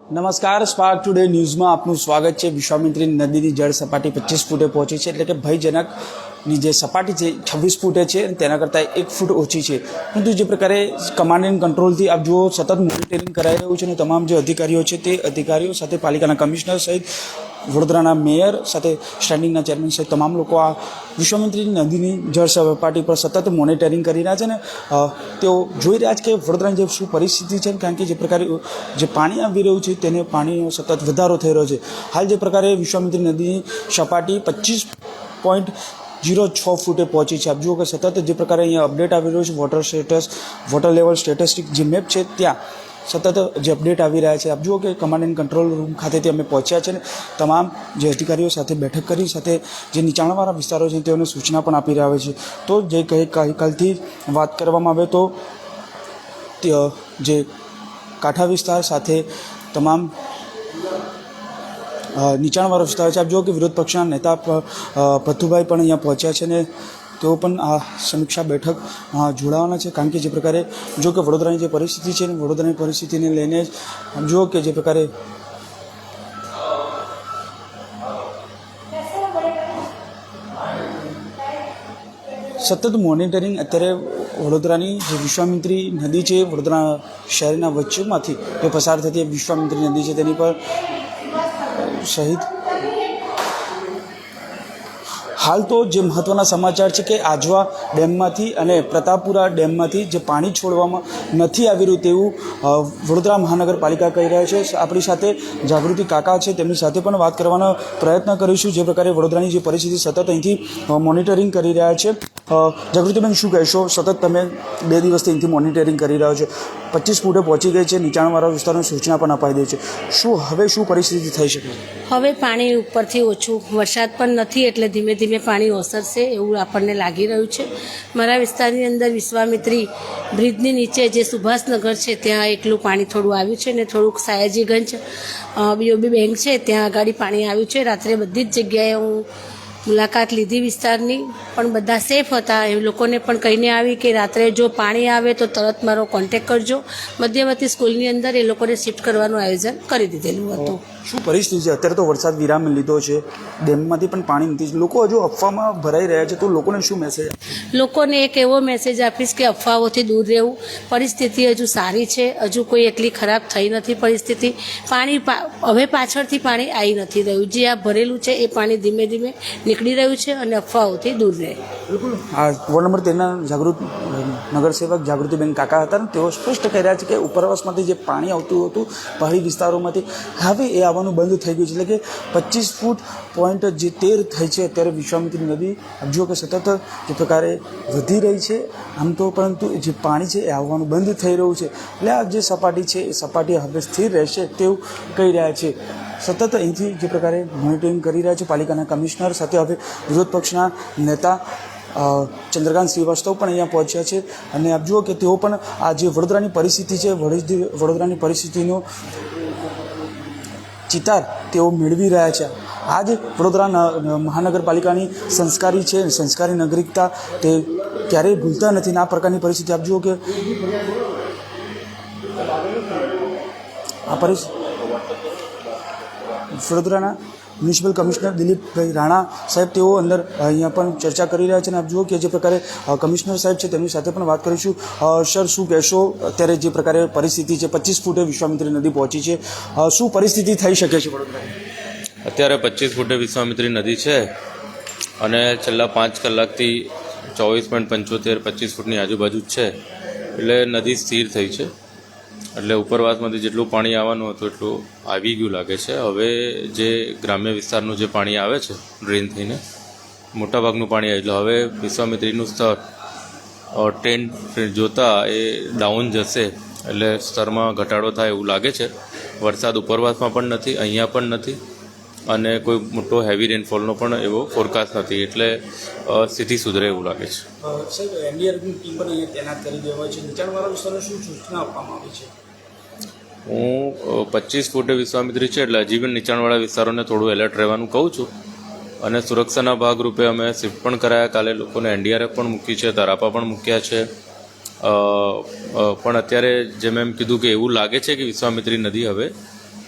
નમસ્કાર, spark today ન્યૂઝમાં આપનું સ્વાગત છે। વિશ્વામિત્રી નદીની જળ સપાટી 25 ફૂટે પહોંચી છે, એટલે કે ભયજનકની જે સપાટી છે 26 ફૂટે છે અને તેના કરતાં 1 ફૂટ ઓછી છે। પરંતુ જે પ્રકારે કમાન્ડ એન્ડ કંટ્રોલથી આપ જુઓ સતત મોનિટરિંગ કરાઈ રહ્યું છે અને તમામ જે અધિકારીઓ છે તે અધિકારીઓ સાથે પાલિકાના કમિશનર સહિત વડોદરાના મેયર સાથે સ્ટેન્ડિંગના ચેરમેન સહિત તમામ લોકો આ વિશ્વામિત્રી નદીની જળ સપાટી પર સતત મોનિટરિંગ કરી રહ્યા છે અને તેઓ જોઈ રહ્યા છે કે વડોદરાની જે શું પરિસ્થિતિ છે, કારણ કે જે પ્રકારે જે પાણી આવી રહ્યું છે તેને પાણીનો સતત વધારો થઈ રહ્યો છે। હાલ જે પ્રકારે વિશ્વામિત્રી નદીની સપાટી 25.06 ફૂટે પહોંચી છે। આપ જુઓ કે સતત જે પ્રકારે અહીંયા અપડેટ આવી રહ્યો છે, વોટર લેવલ સ્ટેટિસ્ટિક જે મેપ છે ત્યાં સતત જે અપડેટ આવી રહ્યા છે। આપ જુઓ કે કમાન્ડ એન્ડ કંટ્રોલ રૂમ ખાતેથી અમે પહોંચ્યા છે અને તમામ જે અધિકારીઓ સાથે બેઠક કરી સાથે જે નીચાણવાળા વિસ્તારો છે તેઓને સૂચના પણ આપી રહ્યા છે। તો જે ગઈકાલથી વાત કરવામાં આવે તો જે કાંઠા વિસ્તાર સાથે તમામ નીચાણવાળો વિસ્તાર છે। આપ જુઓ કે વિરોધ પક્ષના નેતા પથ્થુભાઈ પણ અહીંયા પહોંચ્યા છે અને તેઓ પણ આ સમીક્ષા બેઠક જોડાવાના છે, કારણ કે જે પ્રકારે જો કે વડોદરાની જે પરિસ્થિતિ છે વડોદરાની પરિસ્થિતિને લઈને જ જુઓ કે જે પ્રકારે સતત મોનિટરિંગ અત્યારે વડોદરાની જે વિશ્વામિત્રી નદી છે વડોદરા શહેરના વચ્ચેમાંથી જે પસાર થતી વિશ્વામિત્રી નદી છે તેની પર સહિત હાલ તો જે મહત્ત્વના સમાચાર છે કે આજવા ડેમમાંથી અને પ્રતાપપુરા ડેમમાંથી જે પાણી છોડવામાં નથી આવી રહ્યું તેવું વડોદરા મહાનગરપાલિકા કહી રહ્યા છે। આપણી સાથે જાગૃતિ કાકા છે, તેમની સાથે પણ વાત કરવાનો પ્રયત્ન કરીશું। જે પ્રકારે વડોદરાની જે પરિસ્થિતિ સતત અહીંથી મોનિટરિંગ કરી રહ્યા છે। જાગૃતિબેન, શું કહેશો? સતત તમે 2 દિવસથી અહીંથી મોનિટરિંગ કરી રહ્યા છો, 25 ફૂટે પહોંચી ગઈ છે, નીચાણવાળા વિસ્તારોની સૂચના પણ અપાઈ દઈ છે, શું પરિસ્થિતિ થઈ શકે? હવે પાણી ઉપરથી ઓછું, વરસાદ પણ નથી એટલે ધીમે ધીમે પાણી ઓસરશે એવું આપણને લાગી રહ્યું છે। મારા વિસ્તારની અંદર વિશ્વામિત્રી બ્રિજની નીચે જે સુભાષનગર છે ત્યાં એકલું પાણી થોડું આવ્યું છે ને થોડુંક સાયાજીગંજ બીઓબી બેંક છે ત્યાં આગળ પાણી આવ્યું છે। રાત્રે બધી જ જગ્યાએ હું મુલાકાત લીધી વિસ્તારની, પણ બધા સેફ હતા। એ લોકોને પણ કહીને આવી કે રાત્રે જો પાણી આવે તો તરત મારો કોન્ટેક કરજો। મધ્યવર્તી સ્કૂલની અંદર એ લોકોને શિફ્ટ કરવાનું આયોજન કરી દીધેલું હતું। શું પરિસ્થિતિ છે અત્યારે? તો વરસાદ વિરામ લીધો છે, ડેમમાંથી પણ પાણી નથી, લોકો હજુ અફવામાં ભરાઈ રહ્યા છે, તો લોકોને શું મેસેજ? લોકોને એક એવો મેસેજ આપીશ કે અફવાઓથી દૂર રહેવું। પરિસ્થિતિ હજુ સારી છે, હજુ કોઈ એટલી ખરાબ થઈ નથી પરિસ્થિતિ। પાણી હવે પાછળથી પાણી આવી નથી રહ્યું, જે આ ભરેલું છે એ પાણી ધીમે ધીમે નીકળી રહ્યું છે અને અફવાઓથી દૂર રહે। બિલકુલ, આ વોર્ડ નંબર 13ના નગરસેવક જાગૃતિબેન કાકા હતા, તેઓ સ્પષ્ટ કહી રહ્યા છે કે ઉપરવાસમાંથી જે પાણી આવતું હતું પહાડી વિસ્તારોમાંથી હવે એ આવવાનું બંધ થઈ ગયું છે, એટલે કે 25 ફૂટ પોઈન્ટ જે 13 થઈ છે અત્યારે વિશ્વામિત્રી નદી જુઓ કે સતત જે પ્રકારે વધી રહી છે આમ તો, પરંતુ જે પાણી છે એ આવવાનું બંધ થઈ રહ્યું છે, એટલે આ જે સપાટી છે એ સપાટી હવે સ્થિર રહેશે તેવું કહી રહ્યા છે। સતત અહીંથી જે પ્રકારે મોનિટરિંગ કરી રહ્યા છે પાલિકાના કમિશનર સાથે હવે વિરોધ પક્ષના નેતા ચંદ્રકાંત શ્રીવાસ્તવ પણ અહીંયા પહોંચ્યા છે અને આપ જુઓ કે તેઓ પણ આ જે વડોદરાની પરિસ્થિતિ છે વડોદરાની પરિસ્થિતિનો ચિતાર તેઓ મેળવી રહ્યા છે। આ જ વડોદરા મહાનગરપાલિકાની સંસ્કારી નાગરિકતા તે ક્યારેય ભૂલતા નથી। આ પ્રકારની પરિસ્થિતિ આપ જુઓ કે આ પરિસ્થિતિ વડોદરાના મ્યુનિસિપલ કમિશનર દિલીપભાઈ રાણા સાહેબ તેઓ અંદર અહીંયા પણ ચર્ચા કરી રહ્યા છે અને આપ જુઓ કે જે પ્રકારે કમિશનર સાહેબ છે તેમની સાથે પણ વાત કરીશું। સર, શું કહેશો અત્યારે જે પ્રકારે પરિસ્થિતિ છે? 25 ફૂટે વિશ્વામિત્રી નદી પહોંચી છે, શું પરિસ્થિતિ થઈ શકે છે વડોદરાની? અત્યારે 25 ફૂટે વિશ્વામિત્રી નદી છે અને છેલ્લા 5 કલાકથી 24.75 25 ફૂટની આજુબાજુ જ છે, એટલે નદી સ્થિર થઈ છે, એટલે ઉપરવાસમાંથી જેટલું પાણી આવવાનું હતું એટલું આવી ગયું લાગે છે। હવે જે ગ્રામ્ય વિસ્તારનું જે પાણી આવે છે ડ્રેન થઈને મોટાભાગનું પાણી આવે, એટલે હવે વિશ્વામિત્રીનું સ્તર 10 ફીટ જોતાં એ ડાઉન જશે, એટલે સ્તરમાં ઘટાડો થાય એવું લાગે છે। વરસાદ ઉપરવાસમાં પણ નથી, અહીંયા પણ નથી અને કોઈ મોટો હેવી રેનફોલનો પણ એવો ફોરકાસ્ટ નથી, એટલે સ્થિતિ સુધરે એવું લાગે છે। સાહેબ, એનડીઆરએફની ટીમ પણ અહીંયા તૈનાત કરી દેવાય છે, નીચાણવાળા વિસ્તારોને શું સૂચના આપવામાં આવી છે? હું 25 ફૂટે વિશ્વામિત્રી છે એટલે હજી પણ નીચાણવાળા વિસ્તારોને થોડું એલર્ટ રહેવાનું કહું છું અને સુરક્ષાના ભાગરૂપે અમે શિફ્ટ પણ કરાયા। કાલે લોકોને એનડીઆરએફ પણ મૂકી છે, તરાપા પણ મૂક્યા છે। પણ અત્યારે જેમ એમ કીધું કે એવું લાગે છે કે વિશ્વામિત્રી નદી હવે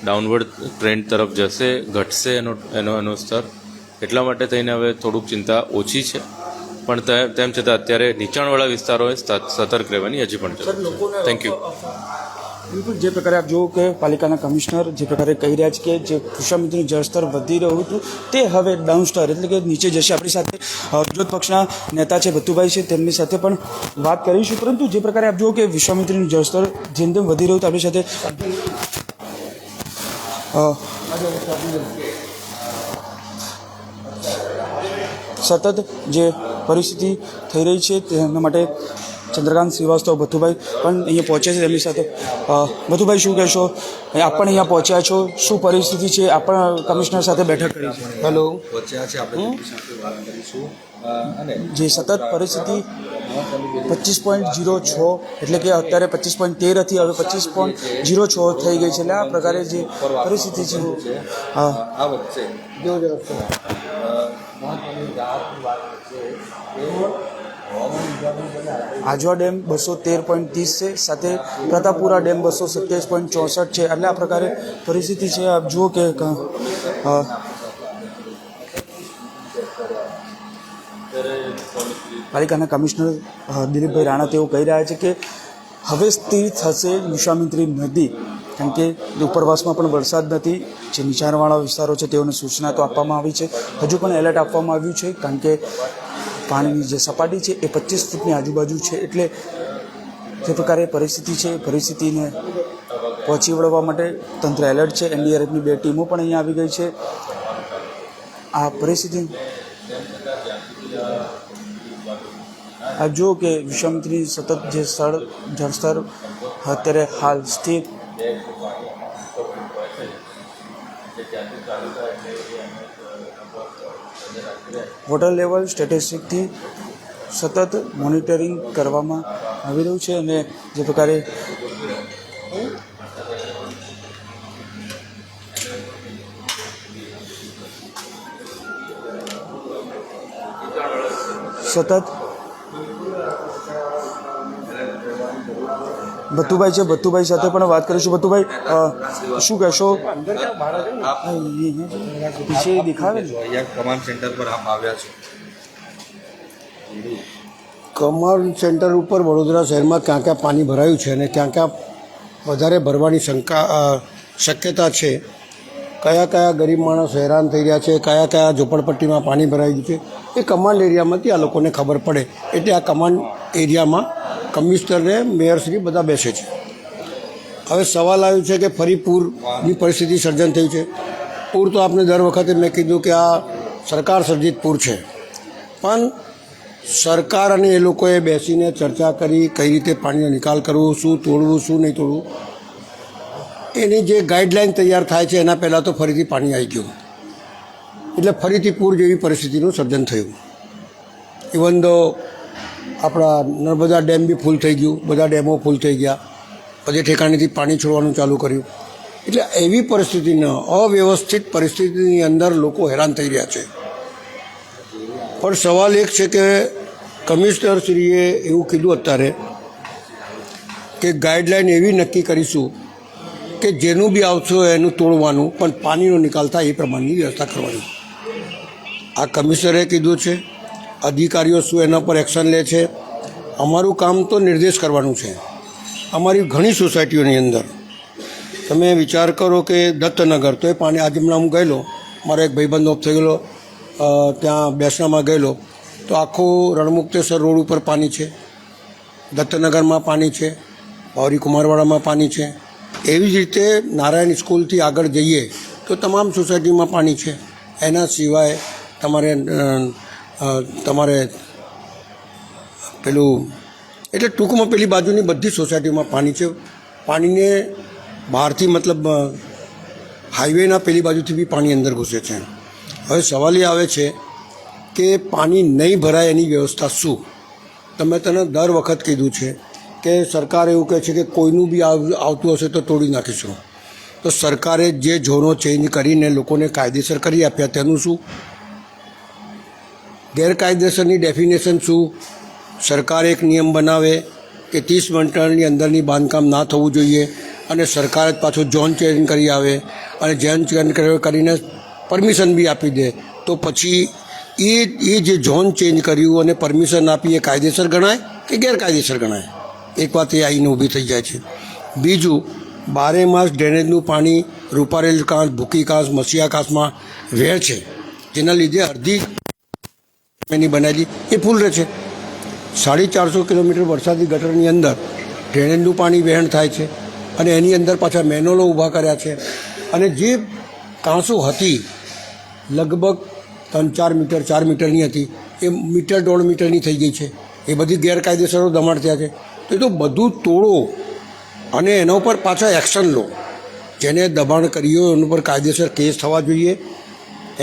ડાઉનવર્ડ ટ્રેન્ડ તરફ જશે, ઘટશે એનો સ્તર. એટલા માટે થઈને હવે થોડુંક ચિંતા ઓછી છે, પણ તેમ છતાં અત્યારે નીચાણવાળા વિસ્તારોએ સતર્ક રહેવાની હજી પણ જરૂર છે. Thank you. બિલકુલ, જે પ્રકારે આપ જુઓ કે પાલિકાના કમિશનર જે પ્રકારે કહી રહ્યા છે કે જે વિશ્વામિત્રીનું જળસ્તર વધી રહ્યું હતું તે હવે ડાઉન સ્તર એટલે કે નીચે જશે. આપણી સાથે વિરોધ પક્ષના નેતા છે ભત્તુભાઈ છે, તેમની સાથે પણ વાત કરીશું. પરંતુ જે પ્રકારે આપ જુઓ કે વિશ્વામિત્રીનું જળસ્તર જેમ તેમ વધી રહ્યું હતું, આપણી સાથે સતત જે પરિસ્થિતિ થઈ રહી છે તેના માટે ચંદ્રકાંત શ્રીવાસ્તવ ભત્તુભાઈ પણ અહીંયા પહોંચ્યા છે. તેમની સાથે ભત્તુભાઈ શું કહેશો? આપ પણ અહીંયા પહોંચ્યા છો, શું પરિસ્થિતિ છે? આપ પણ કમિશનર સાથે બેઠક કરી છે. હેલો, પહોંચ્યા છે, આપણે વાત કરીશું. અને જે સતત પરિસ્થિતિ 25.06 એટલે કે અત્યારે 25.13 હતી, હવે 25.06 થઈ ગઈ છે. એટલે આ પ્રકારે જે પરિસ્થિતિ છે આ વચ્ચે મહત્વની રાહતની વાત છે કે આજવા ડેમ 213.30 છે, સાથે પ્રતાપપુરા ડેમ 227.64 છે. એટલે આ પ્રકારે પરિસ્થિતિ છે. આપ જુઓ કે પાલિકાના કમિશનર દિલીપભાઈ રાણા તેઓ કહી રહ્યા છે કે હવે સ્થિર થશે વિશ્વામિત્રી નદી, કારણ કે ઉપરવાસમાં પણ વરસાદ નથી. જે નીચાણવાળા વિસ્તારો છે તેઓને સૂચના તો આપવામાં આવી છે, હજુ પણ એલર્ટ આપવામાં આવ્યું છે, કારણ કે પાણીની જે સપાટી છે એ 25 ફૂટની આજુબાજુ છે. એટલે જે પ્રકારે પરિસ્થિતિ છે એ પરિસ્થિતિને પહોંચી વળવા માટે તંત્ર એલર્ટ છે. એનડીઆરએફની 2 ટીમો પણ અહીંયા આવી ગઈ છે. આ પરિસ્થિતિ આપ જુઓ કે વિશ્વામિત્રી સતત જે જળસ્તર અત્યારે હાલ સ્થિર વોટર લેવલ સ્ટેટિસ્ટિકથી સતત મોનિટરિંગ કરવામાં આવી રહ્યું છે. અને જે પ્રકારે સતત ભત્તુભાઈ છે, ભત્તુભાઈ સાથે પણ વાત કરીશું. ભત્તુભાઈ શું કહેશો? પીછે દેખાવે ને કમાન્ડ સેન્ટર પર આપ આવ્યા છો. કમાન્ડ સેન્ટર ઉપર વડોદરા શહેરમાં ક્યાં ક્યાં પાણી ભરાયું છે અને ક્યાં ક્યાં વધારે ભરવાની શક્યતા છે, કયા કયા ગરીબ માણસ હેરાન થઈ રહ્યા છે, કયા કયા ઝૂંપડપટ્ટીમાં પાણી ભરાઈ ગયું છે, એ કમાન્ડ એરિયામાંથી આ લોકોને ખબર પડે. એટલે આ કમાન્ડ એરિયામાં કમિશનરને મેયરશ્રી બધા બેસે છે. હવે સવાલ આવ્યો છે કે ફરી પૂરની પરિસ્થિતિ સર્જન થઈ છે. પૂર તો આપને દર વખતે મેં કીધું કે આ સરકાર સર્જિત પૂર છે, પણ સરકાર અને એ લોકોએ બેસીને ચર્ચા કરી કઈ રીતે પાણીનો નિકાલ કરવો, શું તોડવું, શું નહીં તોડવું, એની જે ગાઈડલાઈન તૈયાર થાય છે એના પહેલાં તો ફરીથી પાણી આવી ગયું. એટલે ફરીથી પૂર જેવી પરિસ્થિતિનું સર્જન થયું. ઇવન દો આપણા નર્મદા ડેમ બી ફૂલ થઈ ગયું, બધા ડેમો ફૂલ થઈ ગયા, બધી ઠેકાણેથી પાણી છોડવાનું ચાલુ કર્યું. એટલે એવી પરિસ્થિતિનો અવ્યવસ્થિત પરિસ્થિતિની અંદર લોકો હેરાન થઈ રહ્યા છે. પણ સવાલ એક છે કે કમિશનરશ્રીએ એવું કીધું અત્યારે કે ગાઈડલાઈન એવી નક્કી કરીશું કે જેનું બી આવશે એનું તોડવાનું, પણ પાણીનો નિકાલ થાય એ પ્રમાણની વ્યવસ્થા કરવાની. આ કમિશનરે કીધું છે. અધિકારીઓ શું એના પર એક્શન લે છે? અમારું કામ તો નિર્દેશ કરવાનું છે. અમારી ઘણી સોસાયટીઓની અંદર તમે વિચાર કરો કે દત્તનગર, તો એ પાણી આજે હમણાં હું ગયેલો, મારો એક ભાઈબંધ ઓફ થઈ ગયેલો, ત્યાં બેસણામાં ગયેલો, તો આખો રણમુક્તેશ્વર રોડ ઉપર પાણી છે, દત્તનગરમાં પાણી છે, બાવરી કુમારવાડામાં પાણી છે. એવી જ રીતે નારાયણ સ્કૂલથી આગળ જઈએ તો તમામ સોસાયટીમાં પાણી છે. એના સિવાય તમારે પેલું એટલે ટૂંકમાં પેલી બાજુની બધી સોસાયટીમાં પાણી છે. પાણીને બહારથી મતલબ હાઈવેના પેલી બાજુથી બી પાણી અંદર ઘૂસે છે. હવે સવાલ એ આવે છે કે પાણી નહીં ભરાય એની વ્યવસ્થા શું? તમે તને દર વખત કીધું છે કે સરકાર એવું કહે છે કે કોઈનું બી આવતું હશે તો તોડી નાખીશું. તો સરકારે જે ઝોનો ચેન્જ કરીને લોકોને કાયદેસર કરી આપ્યા તેનું શું? ગેરકાયદેસરની ડેફિનેશન શું? સરકાર એક નિયમ બનાવે કે 30 મીટરની અંદરની બાંધકામ ના થવું જોઈએ અને સરકાર જ પાછું ઝોન ચેન્જ કરી આવે અને ઝોન ચેન્જ કરીને પરમિશન બી આપી દે, તો પછી એ જે ઝોન ચેન્જ કર્યું અને પરમિશન આપી એ કાયદેસર ગણાય કે ગેરકાયદેસર ગણાય? એક વાત એ આવીને ઊભી થઈ જાય છે. બીજું, 12 માસ ડ્રેનેજનું પાણી રૂપારેલ કાંસ, ભૂકી કાંસ, મસીયા કાંસમાં વહે છે, જેના લીધે અડધી એની બનાવેલી એ ફૂલ રહે છે. 450 કિલોમીટર વરસાદી ગટરની અંદર ડ્રેનેજનું પાણી વહેણ થાય છે અને એની અંદર પાછા મેનોલો ઊભા કર્યા છે. અને જે કાંસો હતી લગભગ 3-4 મીટર 4 મીટરની હતી એ 1.5 મીટરની થઈ ગઈ છે. એ બધી ગેરકાયદેસરો દમણ થયા છે. તો એ તો બધું તોડો અને એના ઉપર પાછા એક્શન લો. જેને દબાણ કર્યું એના ઉપર કાયદેસર કેસ થવા જોઈએ,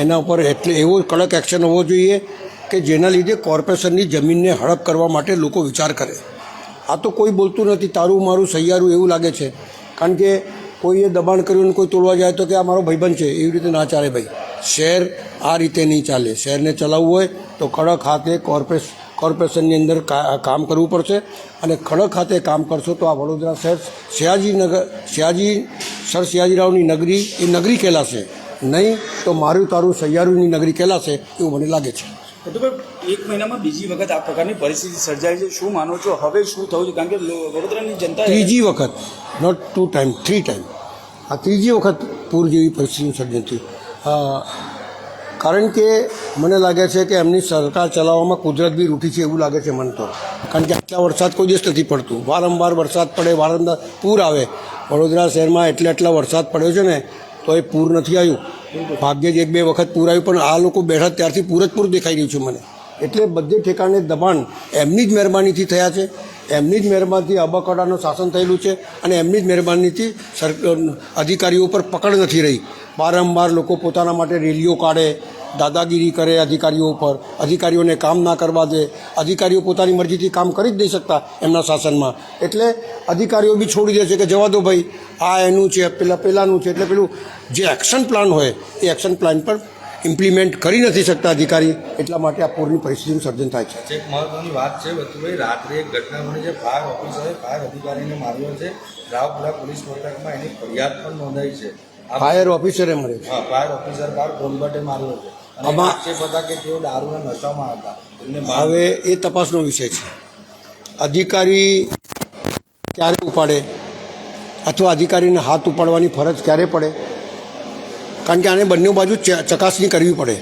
એના ઉપર એટલે એવો કડક એક્શન હોવો જોઈએ કે જેના લીધે કોર્પોરેશનની જમીનને હડપ કરવા માટે લોકો વિચાર કરે. આ તો કોઈ બોલતું નથી, તારું મારું સહિયારું એવું લાગે છે. કારણ કે કોઈએ દબાણ કર્યું અને કોઈ તોડવા જાય તો કે આ મારો ભાઈબંધ છે, એવી રીતે ના ચાલે ભાઈ. શહેર આ રીતે નહીં ચાલે. શહેરને ચલાવવું હોય તો કડક હાથે કોર્પોરેશનની અંદર કામ કરવું પડશે. અને કડક હાથે કામ કરશો તો આ વડોદરા શહેર સર સયાજીરાવની નગરી એ નગરી કહેલાશે, નહીં તો મારું તારું સહિયારુની નગરી કહેલાશે એવું મને લાગે છે. એક મહિનામાં બીજી વખત આ પ્રકારની પરિસ્થિતિ સર્જાય છે. શું માનો છો હવે શું થયું છે? કારણ કે વડોદરાની જનતા ત્રીજી વખત, નોટ 2 ટાઈમ, 3 ટાઈમ, આ ત્રીજી વખત પૂર જેવી પરિસ્થિતિ સર્જન થઈ. કારણ કે મને લાગે છે કે એમની સરકાર ચલાવવામાં કુદરત બી રૂઠી છે એવું લાગે છે મને તો. કારણ કે આટલા વરસાદ કોઈ દિવસ નથી પડતું. વારંવાર વરસાદ પડે, વારંવાર પૂર આવે. વડોદરા શહેરમાં એટલા વરસાદ પડ્યો છે ને તો એ પૂર નથી આવ્યું. ભાગ્યે જ 1-2 વખત પૂર આવ્યું, પણ આ લોકો બેઠા ત્યારથી પૂર દેખાઈ રહ્યું છે મને. એટલે બધે ઠેકાણે દબાણ એમની જ મહેરબાનીથી થયા છે, એમની જ મહેરબાનીથી અબકડાનું શાસન થયેલું છે અને એમની જ મહેરબાનીથી અધિકારીઓ ઉપર પકડ નથી રહી. વારંવાર લોકો પોતાના માટે રેલીઓ કાઢે, દાદાગીરી કરે અધિકારીઓ ઉપર, અધિકારીઓને કામ ના કરવા દે. અધિકારીઓ પોતાની મરજીથી કામ કરી જ નહીં શકતા એમના શાસનમાં, એટલે અધિકારીઓ બી છોડી દે છે કે જવા દો ભાઈ, આ એનું છે, પેલાનું છે. એટલે પેલું જે એક્શન પ્લાન હોય એ એક્શન પ્લાન પર ઇમ્પ્લિમેન્ટ કરી નથી શકતા અધિકારી, એટલા માટે આ પૂરની પરિસ્થિતિનું સર્જન થાય છે. એક મહત્વની વાત છે વતુભાઈ, રાત્રે એક ઘટના બની છે. ફાયર ઓફિસરે ફાયર અધિકારીને માર્યો છે. રાવપુરા પોલીસ મથકમાં એની ફરિયાદ પણ નોંધાઈ છે. ફાયર ઓફિસરે મળે છે. હા, ફાયર ઓફિસર બાર ગોલબટે માર્યો છે. આમાં આક્ષેપ હતા કે તેઓ દારૂના નશામાં હતા. હવે એ તપાસનો વિષય છે. અધિકારી ક્યારે ઉપાડે અથવા અધિકારીને હાથ ઉપાડવાની ફરજ ક્યારે પડે? કારણ કે આને બંને બાજુ ચકાસણી કરવી પડે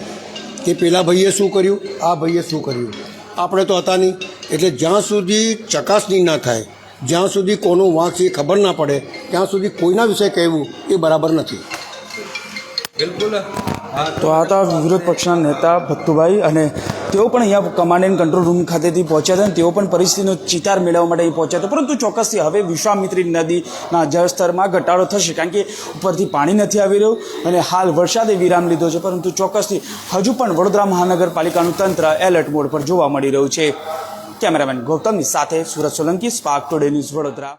કે પેલા ભાઈએ શું કર્યું, આ ભાઈએ શું કર્યું. આપણે તો હતા નહીં. એટલે જ્યાં સુધી ચકાસણી ના થાય, જ્યાં સુધી કોનો વાંક છે એ ખબર ના પડે, ત્યાં સુધી કોઈના વિશે કહેવું એ બરાબર નથી. બિલકુલ. તો આ હતા વિરોધ પક્ષના નેતા ભત્તુભાઈ, અને તેઓ પણ અહીંયા કમાન્ડ એન્ડ કંટ્રોલ રૂમ ખાતેથી પહોંચ્યા હતા અને તેઓ પણ પરિસ્થિતિનો ચિતાર મેળવવા માટે અહીં પહોંચ્યા હતા. પરંતુ ચોક્કસથી હવે વિશ્વામિત્રી નદીના જળસ્તરમાં ઘટાડો થશે, કારણ કે ઉપરથી પાણી નથી આવી રહ્યું અને હાલ વરસાદે વિરામ લીધો છે. પરંતુ ચોક્કસથી હજુ પણ વડોદરા મહાનગરપાલિકાનું તંત્ર એલર્ટ મોડ પર જોવા મળી રહ્યું છે. કેમેરામેન ગૌતમની સાથે Surat Solanki, spark today news, Vadodara.